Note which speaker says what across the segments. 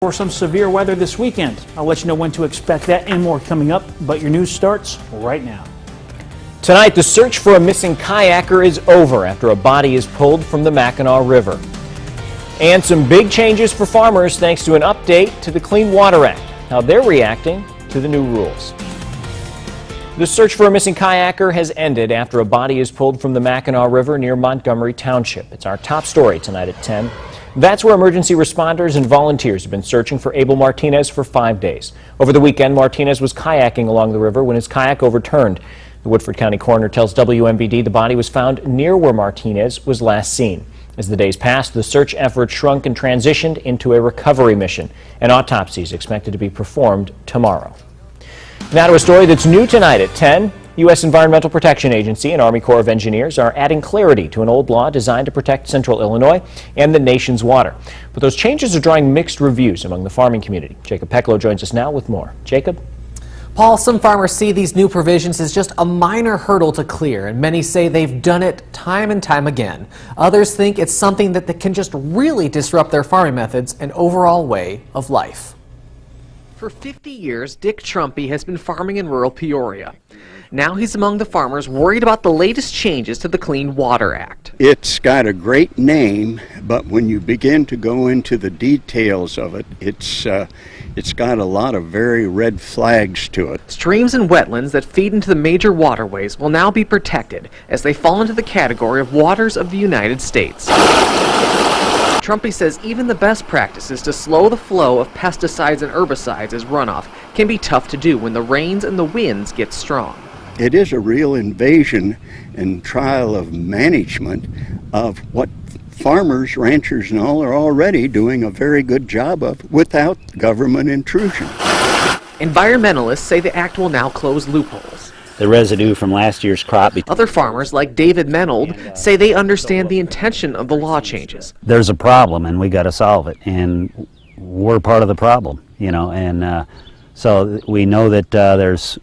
Speaker 1: For some severe weather this weekend. I'll let you know when to expect that and more coming up, but your news starts right now.
Speaker 2: Tonight, the search for a missing kayaker is over after a body is pulled from the Mackinac River. And some big changes for farmers thanks to an update to the Clean Water Act, how they're reacting to the new rules. The search for a missing kayaker has ended after a body is pulled from the Mackinac River near Montgomery Township. It's our top story tonight at 10. That's where emergency responders and volunteers have been searching for Abel Martinez for 5 days. Over the weekend, Martinez was kayaking along the river when his kayak overturned. The Woodford County coroner tells WMVD the body was found near where Martinez was last seen. As the days passed, the search effort shrunk and transitioned into a recovery mission. An autopsy is expected to be performed tomorrow. Now to a story that's new tonight at 10. U.S. Environmental Protection Agency and Army Corps of Engineers are adding clarity to an old law designed to protect central Illinois and the nation's water. But those changes are drawing mixed reviews among the farming community. Jacob Peklo joins us now with more. Jacob?
Speaker 3: Paul, some farmers see these new provisions as just a minor hurdle to clear, and many say they've done it time and time again. Others think it's something that can just really disrupt their farming methods and overall way of life. For 50 years, Dick Trumpy has been farming in rural Peoria. Now he's among the farmers worried about the latest changes to the Clean Water Act.
Speaker 4: It's got a great name, but when you begin to go into the details of it, it's got a lot of very red flags to it.
Speaker 3: Streams and wetlands that feed into the major waterways will now be protected as they fall into the category of waters of the United States. Trumpy says even the best practices to slow the flow of pesticides and herbicides as runoff can be tough to do when the rains and the winds get strong.
Speaker 4: It is a real invasion and trial of management of what farmers, ranchers, and all are already doing a very good job of without government intrusion.
Speaker 3: Environmentalists say the act will now close loopholes.
Speaker 5: The residue from last year's crop.
Speaker 3: Other farmers, like David Menold, say they understand the intention of the law changes.
Speaker 5: There's a problem, and we got to solve it, and we're part of the problem, you know, and so we know that there's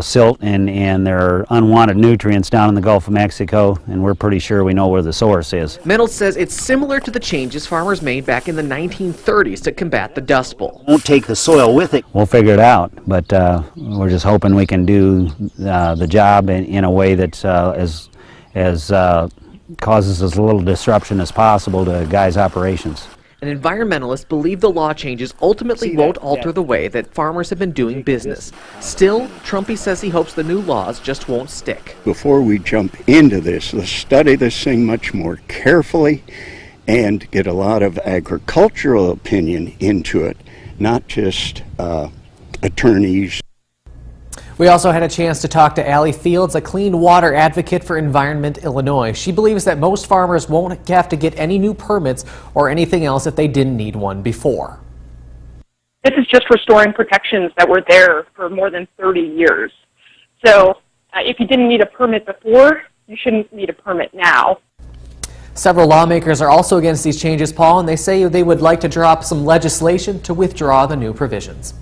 Speaker 5: silt and there are unwanted nutrients down in the Gulf of Mexico, and we're pretty sure we know where the source is.
Speaker 3: Menold says it's similar to the changes farmers made back in the 1930s to combat the Dust Bowl.
Speaker 5: Won't take the soil with it. We'll figure it out, but we're just hoping we can do the job in a way that as causes as little disruption as possible to guys' operations.
Speaker 3: And environmentalists believe the law changes ultimately won't alter the way that farmers have been doing business. Still, Trumpy says he hopes the new laws just won't stick.
Speaker 4: Before we jump into this, let's study this thing much more carefully and get a lot of agricultural opinion into it, not just attorneys.
Speaker 3: We also had a chance to talk to Allie Fields, a clean water advocate for Environment Illinois. She believes that most farmers won't have to get any new permits or anything else if they didn't need one before.
Speaker 6: This is just restoring protections that were there for more than 30 years. So if you didn't need a permit before, you shouldn't need a permit now.
Speaker 3: Several lawmakers are also against these changes, Paul, and they say they would like to draw up some legislation to withdraw the new provisions.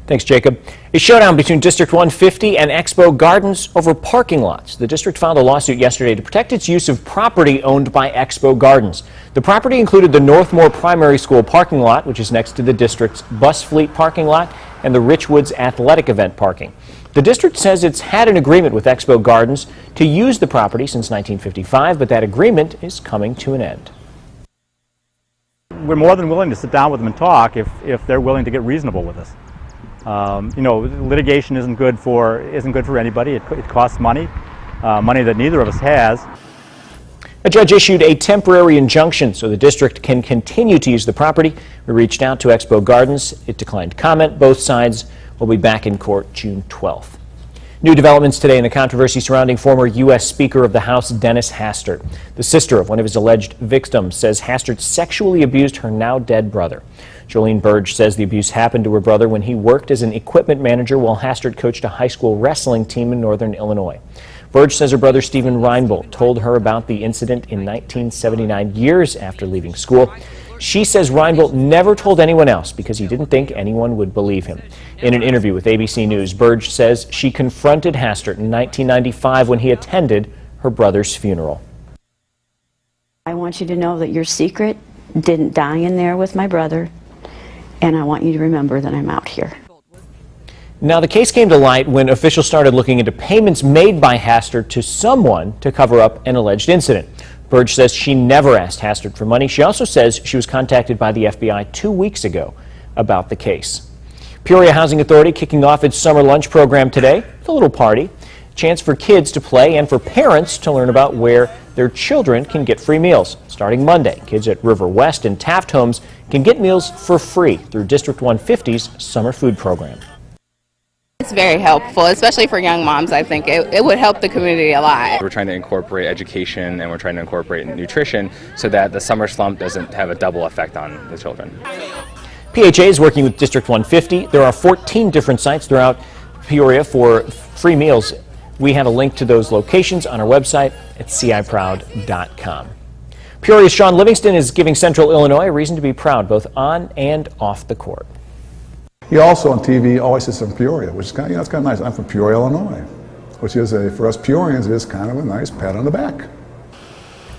Speaker 2: Thanks, Jacob. A showdown between District 150 and Expo Gardens over parking lots. The district filed a lawsuit yesterday to protect its use of property owned by Expo Gardens. The property included the Northmore Primary School parking lot, which is next to the district's bus fleet parking lot, and the Richwoods athletic event parking. The district says it's had an agreement with Expo Gardens to use the property since 1955, but that agreement is coming to an end.
Speaker 7: We're more than willing to sit down with them and talk if they're willing to get reasonable with us. You know, litigation isn't good for anybody. It costs money, money that neither of us has.
Speaker 2: A judge issued a temporary injunction so the district can continue to use the property. We reached out to Expo Gardens. It declined comment. Both sides will be back in court June 12th. New developments today in the controversy surrounding former U.S. Speaker of the House Dennis Hastert. The sister of one of his alleged victims says Hastert sexually abused her now dead brother. Jolene Burge says the abuse happened to her brother when he worked as an equipment manager while Hastert coached a high school wrestling team in northern Illinois. Burge says her brother Stephen Reinbold told her about the incident in 1979, years after leaving school. She says Reinbold never told anyone else because he didn't think anyone would believe him. In an interview with ABC News, Burge says she confronted Hastert in 1995 when he attended her brother's funeral.
Speaker 8: I want you to know that your secret didn't die in there with my brother. and I want you to remember that I'm out here.
Speaker 2: Now, the case came to light when officials started looking into payments made by Hastert to someone to cover up an alleged incident. Burge says she never asked Hastert for money. She also says she was contacted by the FBI 2 weeks ago about the case. Peoria Housing Authority kicking off its summer lunch program today with a little party. A chance for kids to play and for parents to learn about where their children can get free meals. Starting Monday, kids at River West and Taft Homes can get meals for free through District 150's summer food program.
Speaker 9: It's very helpful, especially for young moms. I think it would help the community a lot.
Speaker 10: We're trying to incorporate education and we're trying to incorporate nutrition so that the summer slump doesn't have a double effect on the children.
Speaker 2: PHA is working with District 150. There are 14 different sites throughout Peoria for free meals. We have a link to those locations on our website at ciproud.com. Peoria's Sean Livingston is giving Central Illinois a reason to be proud both on and off the court.
Speaker 11: He also on TV always says from Peoria, which is kind of, it's kind of nice. I'm from Peoria, Illinois, which is for us Peorians is kind of a nice pat on the back.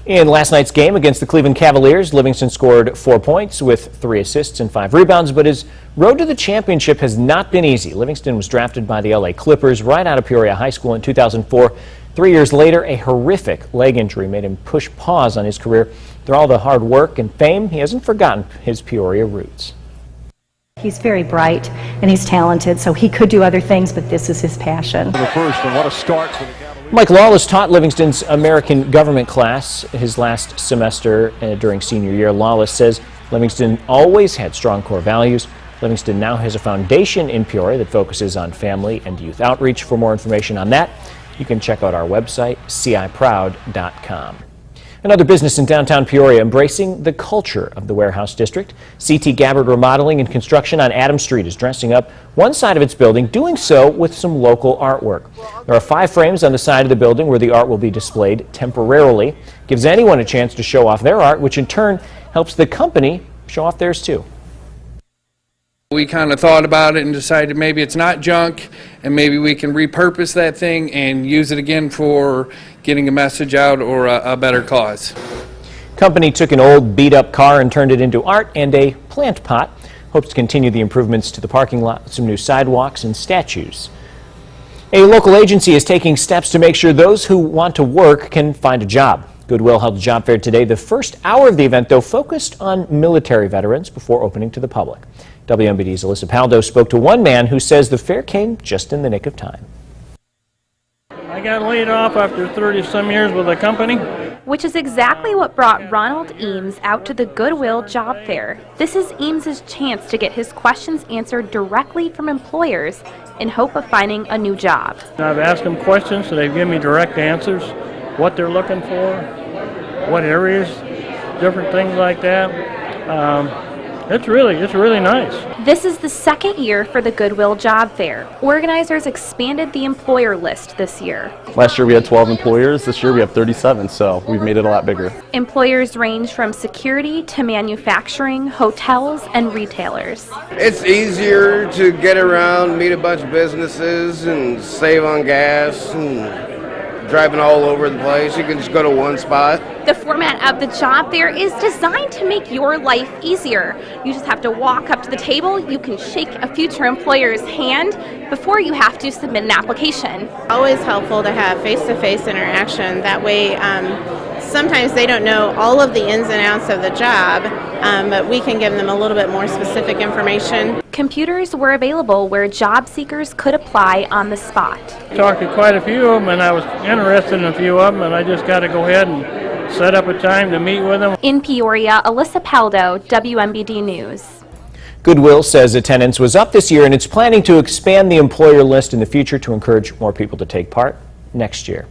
Speaker 2: In last night's game against the Cleveland Cavaliers, Livingston scored 4 points with 3 assists and 5 rebounds, but his road to the championship has not been easy. Livingston was drafted by the LA Clippers right out of Peoria High School in 2004. 3 years later, a horrific leg injury made him push pause on his career. Through all the hard work and fame, he hasn't forgotten his Peoria roots.
Speaker 12: He's very bright and he's talented, so he could do other things, but this is his passion.
Speaker 13: The first, and what a start for the Cavaliers.
Speaker 2: Mike Lawless taught Livingston's American government class his last semester during senior year. Lawless says Livingston always had strong core values. Livingston now has a foundation in Peoria that focuses on family and youth outreach. For more information on that, you can check out our website, ciproud.com. Another business in downtown Peoria embracing the culture of the warehouse district. C.T. Gabbard Remodeling and Construction on Adams Street is dressing up one side of its building, doing so with some local artwork. There are 5 frames on the side of the building where the art will be displayed temporarily. Gives anyone a chance to show off their art, which in turn helps the company show off theirs too.
Speaker 14: We kind of thought about it and decided maybe it's not junk and maybe we can repurpose that thing and use it again for getting a message out or a better cause.
Speaker 2: Company took an old beat-up car and turned it into art and a plant pot. Hopes to continue the improvements to the parking lot, some new sidewalks and statues. A local agency is taking steps to make sure those who want to work can find a job. Goodwill held a job fair today. The first hour of the event, though, focused on military veterans before opening to the public. WMBD's Alyssa Paldo spoke to one man who says the fair came just in the nick of time.
Speaker 15: I got laid off after 30-some years with the company.
Speaker 16: Which is exactly what brought Ronald Eames out to the Goodwill Job Fair. This is Eames' chance to get his questions answered directly from employers in hope of finding a new job.
Speaker 15: I've asked them questions, so they've given me direct answers, what they're looking for, what areas, different things like that. It's really nice.
Speaker 16: This is the second year for the Goodwill Job Fair. Organizers expanded the employer list this year.
Speaker 17: Last year we had 12 employers. This year we have 37, so we've made it a lot bigger.
Speaker 16: Employers range from security to manufacturing, hotels, and retailers.
Speaker 18: It's easier to get around, meet a bunch of businesses, and save on gas and driving all over the place. You can just go to one spot.
Speaker 16: The format of the job fair is designed to make your life easier. You just have to walk up to the table. You can shake a future employer's hand before you have to submit an application.
Speaker 19: Always helpful to have face-to-face interaction. That way, sometimes they don't know all of the ins and outs of the job, but we can give them a little bit more specific information.
Speaker 16: Computers were available where job seekers could apply on the spot.
Speaker 15: I talked to quite a few of them, and I was interested in a few of them, and I just got to go ahead and set up a time to meet with them.
Speaker 16: In Peoria, Alyssa Paldo, WMBD News.
Speaker 2: Goodwill says attendance was up this year, and it's planning to expand the employer list in the future to encourage more people to take part next year.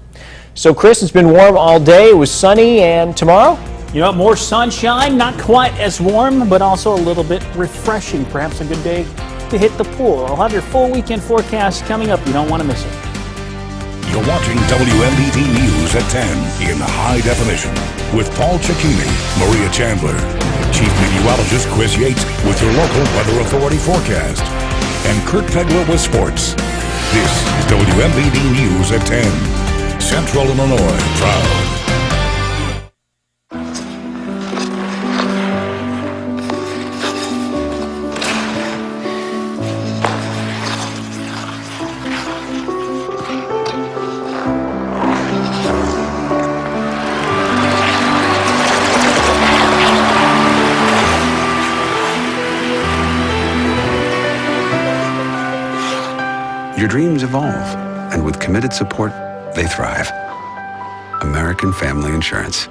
Speaker 2: So, Chris, it's been warm all day. It was sunny, and tomorrow?
Speaker 1: You know, more sunshine, not quite as warm, but also a little bit refreshing. Perhaps a good day to hit the pool. I'll have your full weekend forecast coming up. You don't want to miss it.
Speaker 20: You're watching WMBD News at 10 in high definition with Paul Cicchini, Maria Chandler, Chief Meteorologist Chris Yates with your local Weather Authority forecast, and Kurt Pegler with sports. This is WMBD News at 10. Central Illinois proud.
Speaker 21: Your dreams evolve, and with committed support, they thrive. American Family Insurance.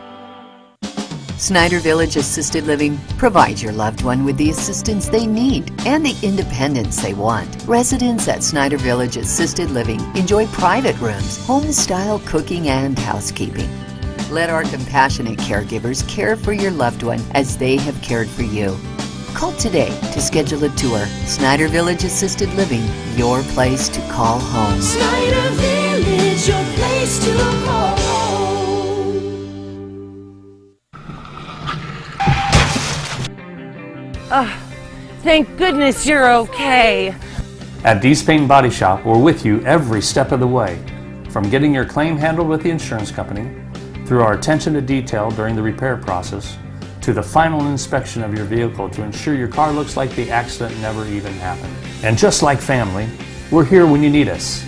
Speaker 22: Snyder Village Assisted Living provides your loved one with the assistance they need and the independence they want. Residents at Snyder Village Assisted Living enjoy private rooms, home-style cooking and housekeeping. Let our compassionate caregivers care for your loved one as they have cared for you. Call today to schedule a tour. Snyder Village Assisted Living, your place to call home.
Speaker 23: Snyder Village, your place to call home.
Speaker 24: Thank goodness you're okay.
Speaker 25: At Dees Paint and Body Shop, we're with you every step of the way. From getting your claim handled with the insurance company, through our attention to detail during the repair process, to the final inspection of your vehicle to ensure your car looks like the accident never even happened. And just like family, we're here when you need us.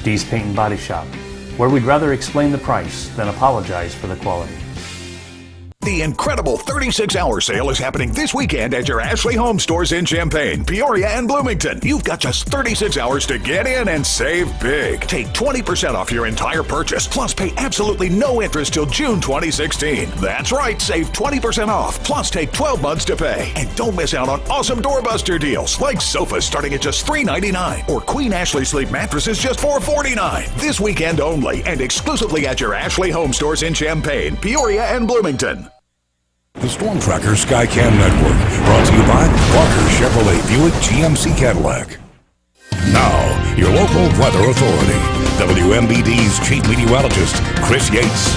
Speaker 25: Dees Paint and Body Shop, where we'd rather explain the price than apologize for the quality.
Speaker 20: The incredible 36-hour sale is happening this weekend at your Ashley Home stores in Champaign, Peoria, and Bloomington. You've got just 36 hours to get in and save big. Take 20% off your entire purchase, plus pay absolutely no interest till June 2016. That's right, save 20% off, plus take 12 months to pay. And don't miss out on awesome doorbuster deals, like sofas starting at just $3.99, or Queen Ashley Sleep mattresses just $4.49. This weekend only, and exclusively at your Ashley Home stores in Champaign, Peoria, and Bloomington. The Storm Tracker Skycam Network, brought to you by Parker Chevrolet Buick GMC Cadillac. Now, your local weather authority, WMBD's chief meteorologist, Chris Yates.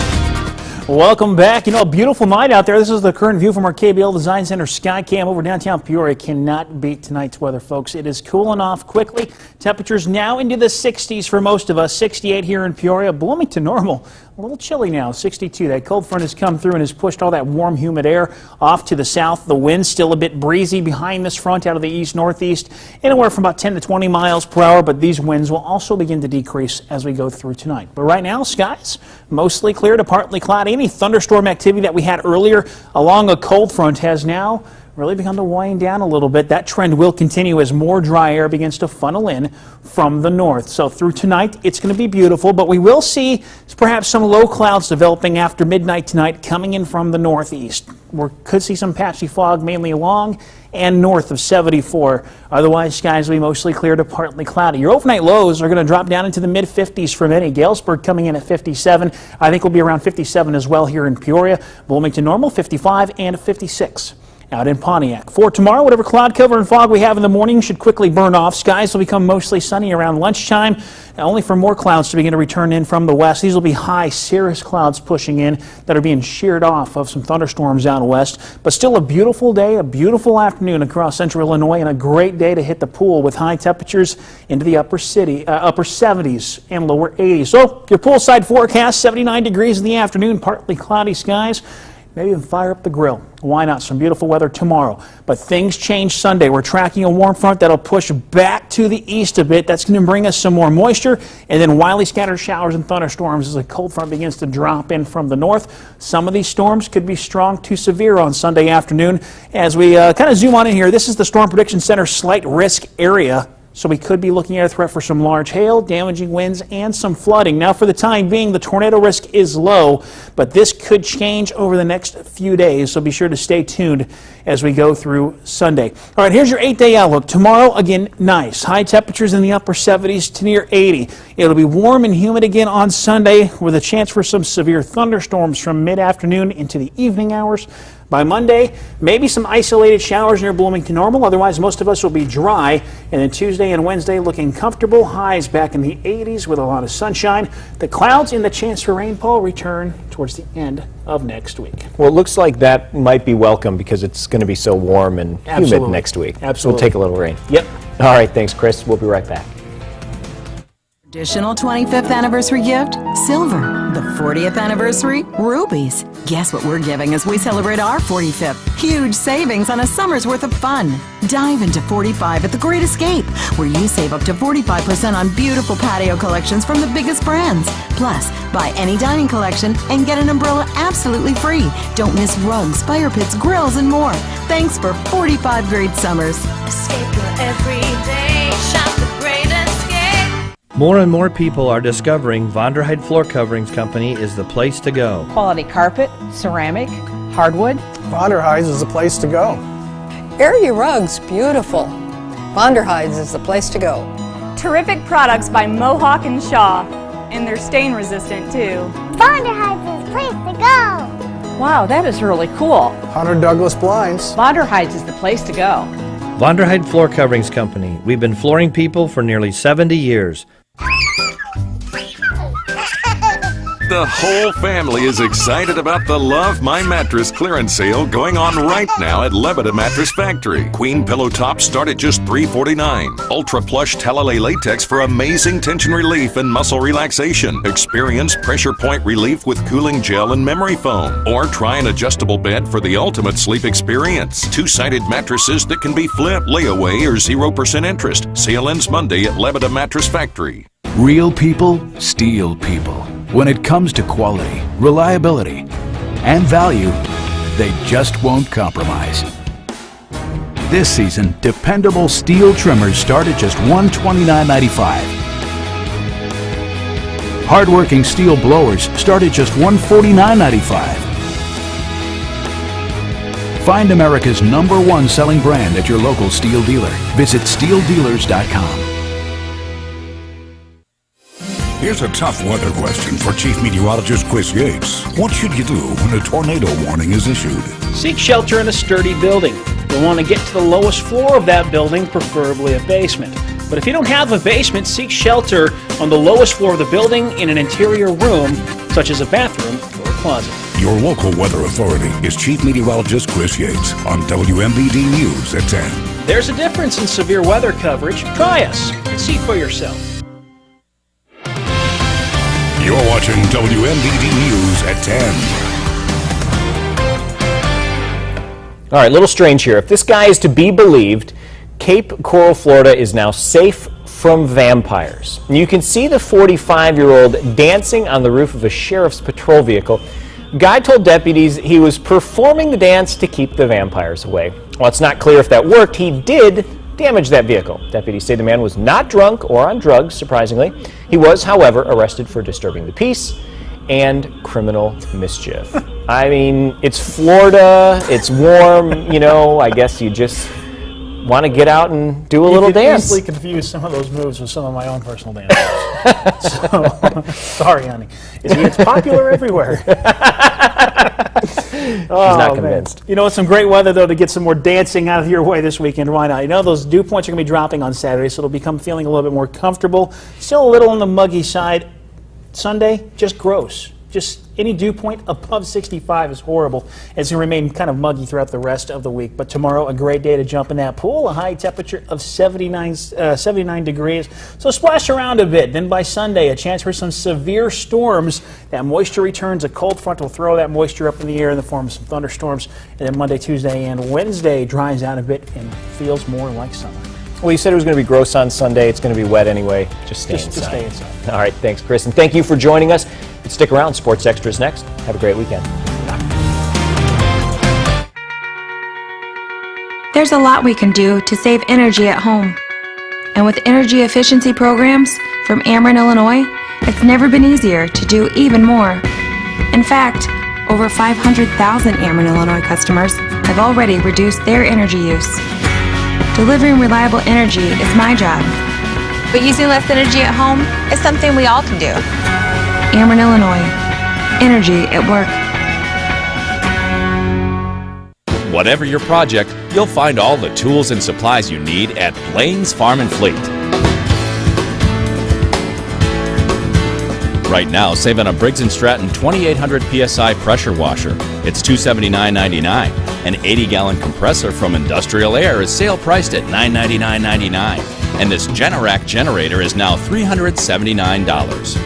Speaker 1: Welcome back. You know, a beautiful night out there. This is the current view from our KBL Design Center Skycam over downtown Peoria. Cannot beat tonight's weather, folks. It is cooling off quickly. Temperatures now into the 60s for most of us. 68 here in Peoria. Bloomington normal. A little chilly now, 62. That cold front has come through and has pushed all that warm, humid air off to the south. The wind's still a bit breezy behind this front out of the east-northeast, anywhere from about 10 to 20 miles per hour, but these winds will also begin to decrease as we go through tonight. But right now, skies mostly clear to partly cloudy. Any thunderstorm activity that we had earlier along a cold front has now really begun to wind down a little bit. That trend will continue as more dry air begins to funnel in from the north. So through tonight, it's going to be beautiful, but we will see perhaps some low clouds developing after midnight tonight coming in from the northeast. We could see some patchy fog mainly along and north of 74. Otherwise, skies will be mostly clear to partly cloudy. Your overnight lows are going to drop down into the mid-50s for many. Galesburg coming in at 57. I think we'll be around 57 as well here in Peoria. Bloomington normal, 55 and 56. Out in Pontiac. For tomorrow, whatever cloud cover and fog we have in the morning should quickly burn off. Skies will become mostly sunny around lunchtime, only for more clouds to begin to return in from the west. These will be high cirrus clouds pushing in that are being sheared off of some thunderstorms out west. But still a beautiful day, a beautiful afternoon across central Illinois, and a great day to hit the pool with high temperatures into the upper 70s and lower 80s. So your poolside forecast, 79 degrees in the afternoon, partly cloudy skies. Maybe even fire up the grill. Why not? Some beautiful weather tomorrow. But things change Sunday. We're tracking a warm front that'll push back to the east a bit. That's going to bring us some more moisture and then widely scattered showers and thunderstorms as a cold front begins to drop in from the north. Some of these storms could be strong to severe on Sunday afternoon. As we kind of zoom on in here, this is the Storm Prediction Center slight risk area. So we could be looking at a threat for some large hail, damaging winds, and some flooding. Now, for the time being, the tornado risk is low, but this could change over the next few days, so be sure to stay tuned as we go through Sunday. All right, here's your 8-day outlook. Tomorrow, again, nice. High temperatures in the upper 70s to near 80. It'll be warm and humid again on Sunday with a chance for some severe thunderstorms from mid-afternoon into the evening hours. By Monday, maybe some isolated showers near Bloomington normal. Otherwise, most of us will be dry. And then Tuesday and Wednesday looking comfortable. Highs back in the 80s with a lot of sunshine. The clouds and the chance for rainfall return towards the end of next week.
Speaker 2: Well, it looks like that might be welcome because it's going to be so warm and humid next week.
Speaker 1: Absolutely.
Speaker 2: So we'll take a little rain.
Speaker 1: Yep.
Speaker 2: All right, thanks, Chris. We'll be right back.
Speaker 26: Additional 25th anniversary gift? Silver. The 40th anniversary? Rubies. Guess what we're giving as we celebrate our 45th? Huge savings on a summer's worth of fun. Dive into 45 at The Great Escape, where you save up to 45% on beautiful patio collections from the biggest brands. Plus, buy any dining collection and get an umbrella absolutely free. Don't miss rugs, fire pits, grills, and more. Thanks for 45 great summers.
Speaker 23: Escape your everyday. Shop The Great Escape.
Speaker 3: More and more people are discovering Von der Heide Floor Coverings Company is the place to go.
Speaker 4: Quality carpet, ceramic, hardwood.
Speaker 5: Von der Heide's is the place to go.
Speaker 6: Area rugs, beautiful. Von der Heide's is the place to go.
Speaker 7: Terrific products by Mohawk and Shaw. And they're stain resistant too.
Speaker 23: Von der Heide's is the place to go.
Speaker 4: Wow, that is really cool.
Speaker 5: Hunter Douglas Blinds.
Speaker 4: Von der Heide's is the place to go.
Speaker 3: Von der Heide Floor Coverings Company. We've been flooring people for nearly 70 years.
Speaker 8: The whole family is excited about the Love My Mattress clearance sale going on right now at Lebeda Mattress Factory. Queen pillow tops start at just $349. Ultra plush Talalay latex for amazing tension relief and muscle relaxation. Experience pressure point relief with cooling gel and memory foam. Or try an adjustable bed for the ultimate sleep experience. Two-sided mattresses that can be flipped, layaway, or 0% interest. Sale ends Monday at Lebeda Mattress Factory.
Speaker 27: Real people, steel people. When it comes to quality, reliability, and value, they just won't compromise. This season, dependable steel trimmers start at just $129.95. Hardworking steel blowers start at just $149.95. Find America's #1 selling brand at your local steel dealer. Visit steeldealers.com.
Speaker 20: Here's a tough weather question for Chief Meteorologist Chris Yates. What should you do when a tornado warning is issued?
Speaker 1: Seek shelter in a sturdy building. You'll want to get to the lowest floor of that building, preferably a basement. But if you don't have a basement, seek shelter on the lowest floor of the building in an interior room, such as a bathroom or a closet.
Speaker 20: Your local weather authority is Chief Meteorologist Chris Yates on WMBD News at 10.
Speaker 1: There's a difference in severe weather coverage. Try us and see for yourself.
Speaker 20: You're watching WMBD News at 10.
Speaker 2: All right, a little strange here. If this guy is to be believed, Cape Coral, Florida is now safe from vampires. And you can see the 45-year-old dancing on the roof of a sheriff's patrol vehicle. Guy told deputies he was performing the dance to keep the vampires away. While it's not clear if that worked, he did damage that vehicle. Deputies say the man was not drunk or on drugs, surprisingly. He was, however, arrested for disturbing the peace and criminal mischief. I mean, it's Florida, it's warm, you know, I guess you just want to get out and do a little dance.
Speaker 1: You could easily confuse some of those moves with some of my own personal dances. So, sorry, honey. It's popular everywhere.
Speaker 2: He's not convinced.
Speaker 1: Man. You know, it's some great weather, though, to get some more dancing out of your way this weekend. Why not? You know, those dew points are going to be dropping on Saturday, so it'll become feeling a little bit more comfortable. Still a little on the muggy side. Sunday, just gross. Just any dew point above 65 is horrible. It's going to remain kind of muggy throughout the rest of the week. But tomorrow, a great day to jump in that pool. A high temperature of 79 degrees. So splash around a bit. Then by Sunday, a chance for some severe storms. That moisture returns. A cold front will throw that moisture up in the air in the form of some thunderstorms. And then Monday, Tuesday, and Wednesday dries out a bit and feels more like summer.
Speaker 2: Well, you said it was going to be gross on Sunday. It's going to be wet anyway. Just stay inside.
Speaker 1: Just stay inside.
Speaker 2: All right, thanks, Chris. And thank you for joining us. Stick around. Sports Extras next. Have a great weekend.
Speaker 28: There's a lot we can do to save energy at home. And with energy efficiency programs from Ameren, Illinois, it's never been easier to do even more. In fact, over 500,000 Ameren, Illinois customers have already reduced their energy use. Delivering reliable energy is my job.
Speaker 29: But using less energy at home is something we all can do.
Speaker 28: Ameren, Illinois. Energy at work.
Speaker 30: Whatever your project, you'll find all the tools and supplies you need at Blaine's Farm and Fleet. Right now, save on a Briggs & Stratton 2800 PSI pressure washer. It's $279.99. An 80-gallon compressor from Industrial Air is sale priced at $999.99. And this Generac generator is now $379.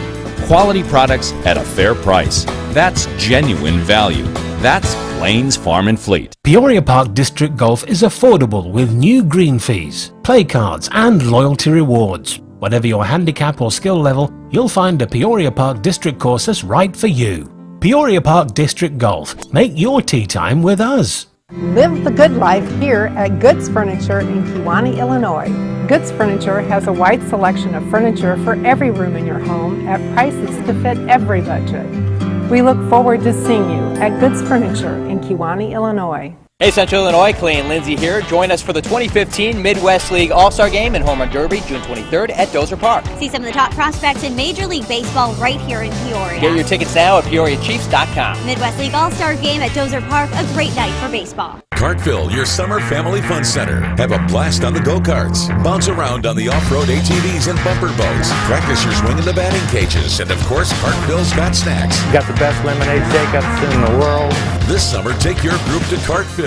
Speaker 30: Quality products at a fair price. That's genuine value. That's Blaine's Farm and Fleet.
Speaker 31: Peoria Park District Golf is affordable with new green fees, play cards and loyalty rewards. Whatever your handicap or skill level, you'll find a Peoria Park District course that's right for you. Peoria Park District Golf. Make your tee time with us.
Speaker 9: Live the good life here at Goods Furniture in Kewanee, Illinois. Goods Furniture has a wide selection of furniture for every room in your home at prices to fit every budget. We look forward to seeing you at Goods Furniture in Kewanee, Illinois.
Speaker 10: Hey Central Illinois, Clay and Lindsay here. Join us for the 2015 Midwest League All-Star Game and Home Run Derby, June 23rd at Dozer Park.
Speaker 11: See some of the top prospects in Major League Baseball right here in Peoria.
Speaker 10: Get your tickets now at PeoriaChiefs.com.
Speaker 11: Midwest League All-Star Game at Dozer Park, a great night for baseball.
Speaker 8: Cartville, your summer family fun center. Have a blast on the go-karts. Bounce around on the off-road ATVs and bumper boats. Practice your swing in the batting cages. And of course, Cartville's got snacks.
Speaker 12: Got the best lemonade shake-ups in the world.
Speaker 8: This summer, take your group to Cartville.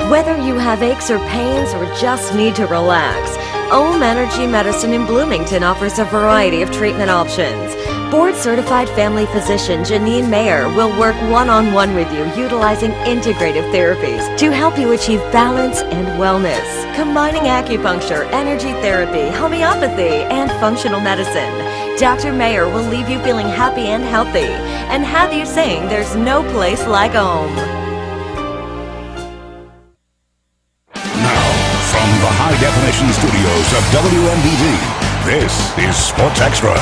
Speaker 13: Whether you have aches or pains or just need to relax, Ohm Energy Medicine in Bloomington offers a variety of treatment options. Board-certified family physician Janine Mayer will work one-on-one with you utilizing integrative therapies to help you achieve balance and wellness, combining acupuncture, energy therapy, homeopathy, and functional medicine. Dr. Mayer will leave you feeling happy and healthy and have you saying there's no place like Ohm.
Speaker 20: From the high-definition studios of WMBD, this is Sports Extra.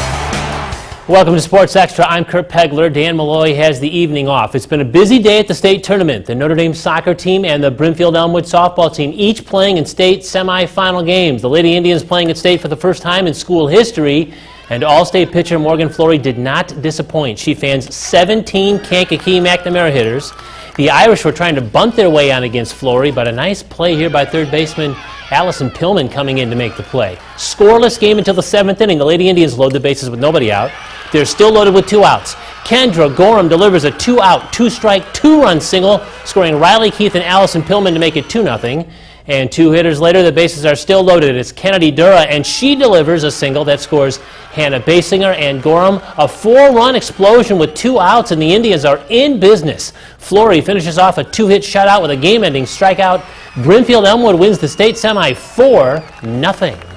Speaker 14: Welcome to Sports Extra. I'm Kurt Pegler. Dan Malloy has the evening off. It's been a busy day at the state tournament. The Notre Dame soccer team and the Brimfield Elmwood softball team each playing in state semifinal games. The Lady Indians playing at state for the first time in school history. And All-State pitcher Morgan Flory did not disappoint. She fans 17 Kankakee McNamara hitters. The Irish were trying to bunt their way on against Flory, but a nice play here by third baseman Allison Pillman coming in to make the play. Scoreless game until the 7th inning. The Lady Indians load the bases with nobody out. They're still loaded with 2 outs. Kendra Gorham delivers a 2-out, 2-strike, 2-run single, scoring Riley Keith and Allison Pillman to make it 2-0. And 2 hitters later, the bases are still loaded. It's Kennedy Dura, and she delivers a single that scores Hannah Basinger and Gorham. A 4-run explosion with 2 outs, and the Indians are in business. Flory finishes off a 2-hit shutout with a game-ending strikeout. Brimfield Elmwood wins the state semi 4-0.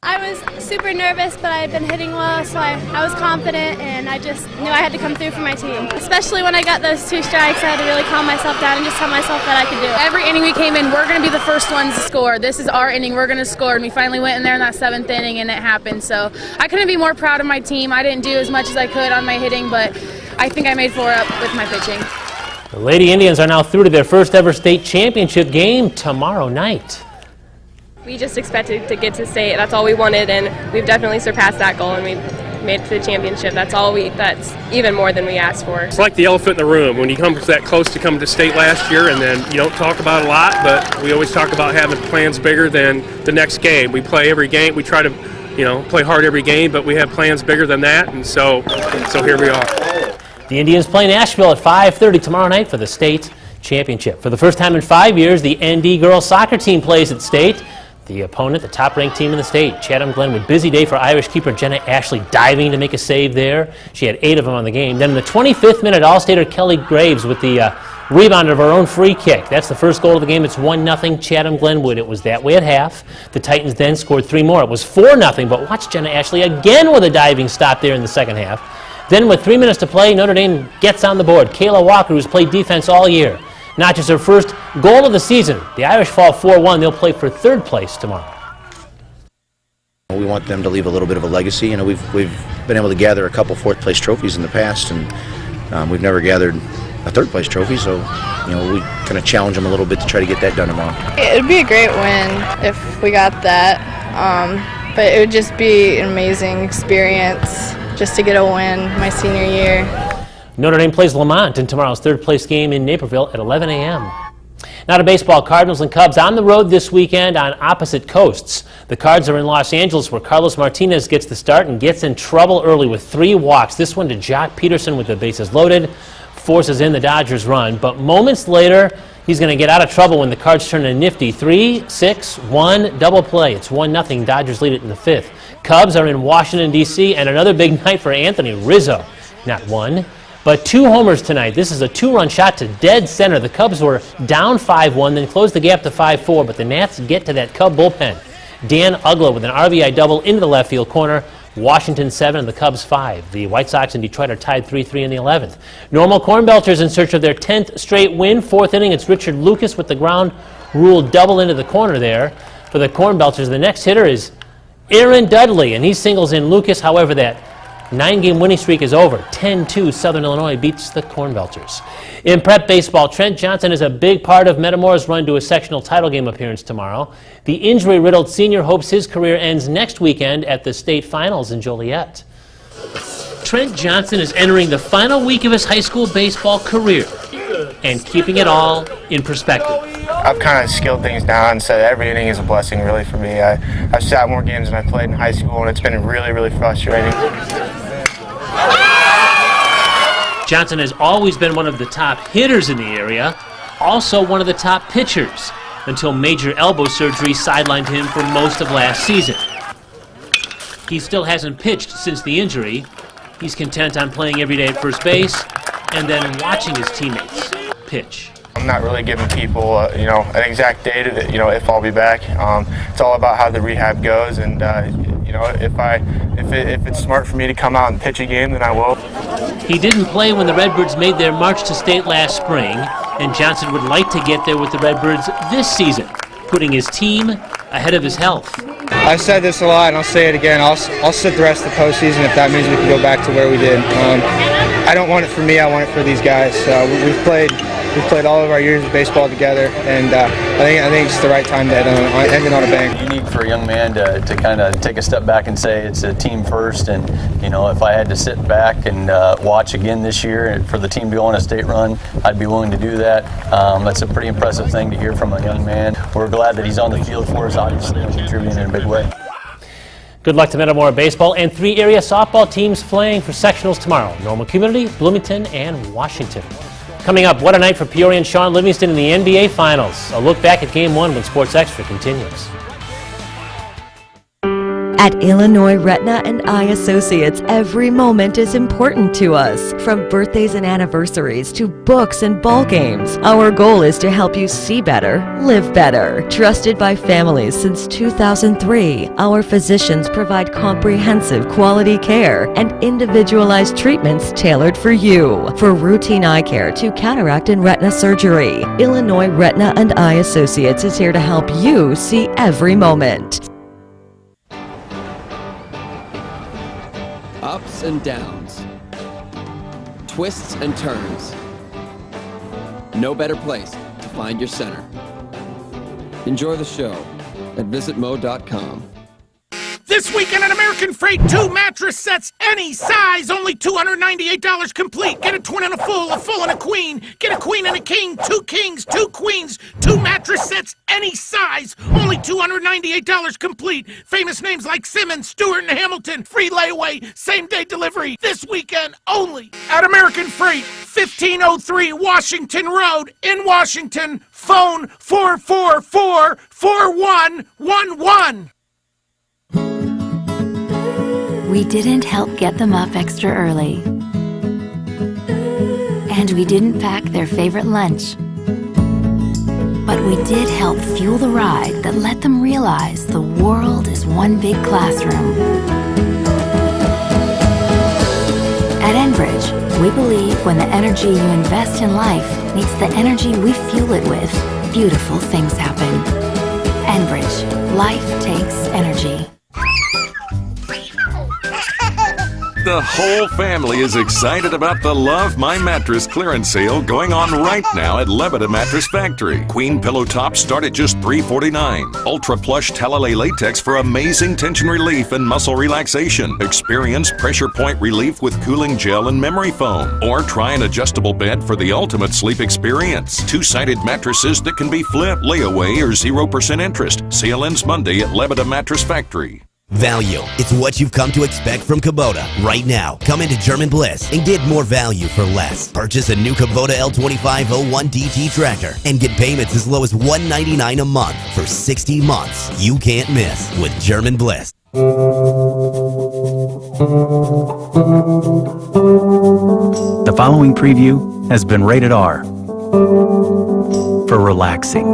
Speaker 15: I was super nervous, but I had been hitting well, so I was confident, and I just knew I had to come through for my team. Especially when I got those 2 strikes, I had to really calm myself down and just tell myself that I could do it.
Speaker 16: Every inning we came in, we're going to be the first ones to score. This is our inning, we're going to score, and we finally went in there in that 7th inning, and it happened. So I couldn't be more proud of my team. I didn't do as much as I could on my hitting, but I think I made 4 up with my pitching.
Speaker 14: The Lady Indians are now through to their first ever state championship game tomorrow night.
Speaker 17: We just expected to get to state. That's all we wanted, and we've definitely surpassed that goal, and we made it to the championship. That's even more than we asked for.
Speaker 18: It's like the elephant in the room. When you come that close to coming to state last year, and then you don't talk about it a lot, but we always talk about having plans bigger than the next game. We play every game. We try to, play hard every game, but we have plans bigger than that, and so here we are.
Speaker 14: The Indians play Nashville at 5:30 tomorrow night for the state championship. For the first time in 5 years, the ND girls soccer team plays at state. The opponent, the top-ranked team in the state, Chatham Glenwood. Busy day for Irish keeper Jenna Ashley diving to make a save there. She had 8 of them on the game. Then in the 25th minute, All-Stater Kelly Graves with the rebound of her own free kick. That's the first goal of the game. It's 1-0 Chatham Glenwood. It was that way at half. The Titans then scored 3 more. It was 4-0, but watch Jenna Ashley again with a diving stop there in the second half. Then with 3 minutes to play, Notre Dame gets on the board. Kayla Walker, who's played defense all year, notches her first goal of the season. The Irish fall 4-1. They'll play for 3rd place tomorrow.
Speaker 19: We want them to leave a little bit of a legacy. We've been able to gather a couple 4th-place trophies in the past, and we've never gathered a 3rd-place trophy. So, we kind of challenge them a little bit to try to get that done tomorrow.
Speaker 32: It'd be a great win if we got that, but it would just be an amazing experience just to get a win my senior year.
Speaker 14: Notre Dame plays Lamont in tomorrow's 3rd-place game in Naperville at 11 a.m. Now to baseball. Cardinals and Cubs on the road this weekend on opposite coasts. The Cards are in Los Angeles, where Carlos Martinez gets the start and gets in trouble early with 3 walks. This one to Jock Peterson with the bases loaded, forces in the Dodgers run. But moments later, he's going to get out of trouble when the Cards turn a nifty 3-6-1 double play. It's 1-0. Dodgers lead it in the 5th. Cubs are in Washington, D.C., and another big night for Anthony Rizzo. Not 1, but 2 homers tonight. This is a 2-run shot to dead center. The Cubs were down 5-1, then closed the gap to 5-4, but the Nats get to that Cub bullpen. Dan Ugla with an RBI double into the left field corner. Washington 7 and the Cubs 5. The White Sox and Detroit are tied 3-3 in the 11th. Normal Corn Belters in search of their 10th straight win. Fourth inning, it's Richard Lucas with the ground rule double into the corner there for the Corn Belters. The next hitter is Aaron Dudley, and he singles in Lucas. However, that 9-game winning streak is over. 10-2 Southern Illinois beats the Corn Belters. In prep baseball, Trent Johnson is a big part of Metamora's run to a sectional title game appearance tomorrow. The injury-riddled senior hopes his career ends next weekend at the state finals in Joliet. Trent Johnson is entering the final week of his high school baseball career and keeping it all in perspective.
Speaker 3: I've kind of scaled things down and said every inning is a blessing really for me. I've sat more games than I played in high school, and it's been really, really frustrating.
Speaker 14: Johnson has always been one of the top hitters in the area, also one of the top pitchers, until major elbow surgery sidelined him for most of last season. He still hasn't pitched since the injury. He's content on playing every day at first base and then watching his teammates pitch.
Speaker 3: I'm not really giving people, an exact date, if I'll be back. It's all about how the rehab goes, and if it's smart for me to come out and pitch a game, then I will.
Speaker 14: He didn't play when the Redbirds made their march to state last spring, and Johnson would like to get there with the Redbirds this season, putting his team ahead of his health.
Speaker 3: I've said this a lot, and I'll say it again. I'll sit the rest of the postseason if that means we can go back to where we did. I don't want it for me. I want it for these guys. We've played all of our years of baseball together, and I think it's the right time to end it on a bang.
Speaker 4: Unique for a young man to kind of take a step back and say it's a team first, and if I had to sit back and watch again this year for the team to go on a state run, I'd be willing to do that. That's a pretty impressive thing to hear from a young man. We're glad that he's on the field for us, obviously, and contributing in a big way.
Speaker 14: Good luck to Metamora baseball and 3 area softball teams playing for sectionals tomorrow: Normal Community, Bloomington, and Washington. Coming up, what a night for Peoria and Sean Livingston in the NBA Finals. A look back at Game 1 when Sports Extra continues.
Speaker 13: At Illinois Retina and Eye Associates, every moment is important to us. From birthdays and anniversaries to books and ball games, our goal is to help you see better, live better. Trusted by families since 2003, our physicians provide comprehensive quality care and individualized treatments tailored for you. For routine eye care to cataract and retina surgery, Illinois Retina and Eye Associates is here to help you see every moment.
Speaker 5: Ups and downs, twists and turns. No better place to find your center. Enjoy the show at visitmo.com.
Speaker 6: This weekend at American Freight, 2 mattress sets, any size, only $298 complete. Get a twin and a full and a queen. Get a queen and a king, 2 kings, 2 queens, 2 mattress sets, any size, only $298 complete. Famous names like Simmons, Stewart, and Hamilton. Free layaway, same-day delivery. This weekend only at American Freight, 1503 Washington Road in Washington. Phone 444-4111.
Speaker 7: We didn't help get them up extra early. And we didn't pack their favorite lunch. But we did help fuel the ride that let them realize the world is one big classroom. At Enbridge, we believe when the energy you invest in life meets the energy we fuel it with, beautiful things happen. Enbridge, life takes energy.
Speaker 8: The whole family is excited about the Love My Mattress clearance sale going on right now at Lebeda Mattress Factory. Queen pillow tops start at just $349. Ultra plush Talalay latex for amazing tension relief and muscle relaxation. Experience pressure point relief with cooling gel and memory foam. Or try an adjustable bed for the ultimate sleep experience. 2-sided mattresses that can be flipped, layaway, or 0% interest. Sale ends Monday at Lebeda Mattress Factory.
Speaker 21: Value. It's what you've come to expect from Kubota. Right now, come into German Bliss and get more value for less. Purchase a new Kubota L2501 DT tractor and get payments as low as $199 a month for 60 months. You can't miss with German Bliss.
Speaker 22: The following preview has been rated R for relaxing.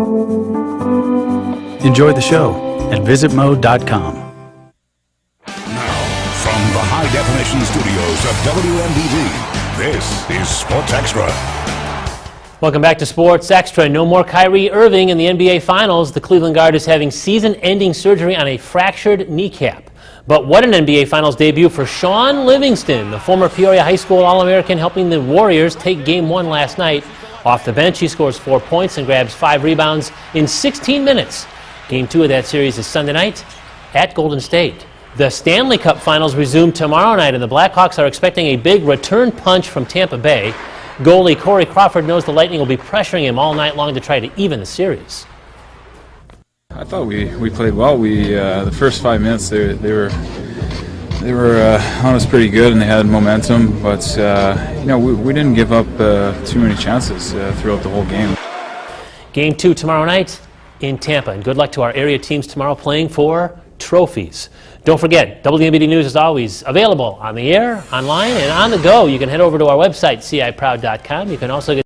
Speaker 22: Enjoy the show at visitmo.com.
Speaker 20: From WMBD, this is Sports Extra.
Speaker 14: Welcome back to Sports Extra. No more Kyrie Irving in the NBA Finals. The Cleveland Guard is having season-ending surgery on a fractured kneecap. But what an NBA Finals debut for Shaun Livingston, the former Peoria High School All-American, helping the Warriors take Game 1 last night. Off the bench, he scores 4 points and grabs 5 rebounds in 16 minutes. Game 2 of that series is Sunday night at Golden State. The Stanley Cup Finals resume tomorrow night, and the Blackhawks are expecting a big return punch from Tampa Bay. Goalie Corey Crawford knows the Lightning will be pressuring him all night long to try to even the series.
Speaker 1: I thought we played well. The first 5 minutes they were on us pretty good, and they had momentum. But we didn't give up too many chances throughout the whole game.
Speaker 14: Game 2 tomorrow night in Tampa, and good luck to our area teams tomorrow playing for trophies. Don't forget, WMBD News is always available on the air, online, and on the go. You can head over to our website, ciproud.com. You can also get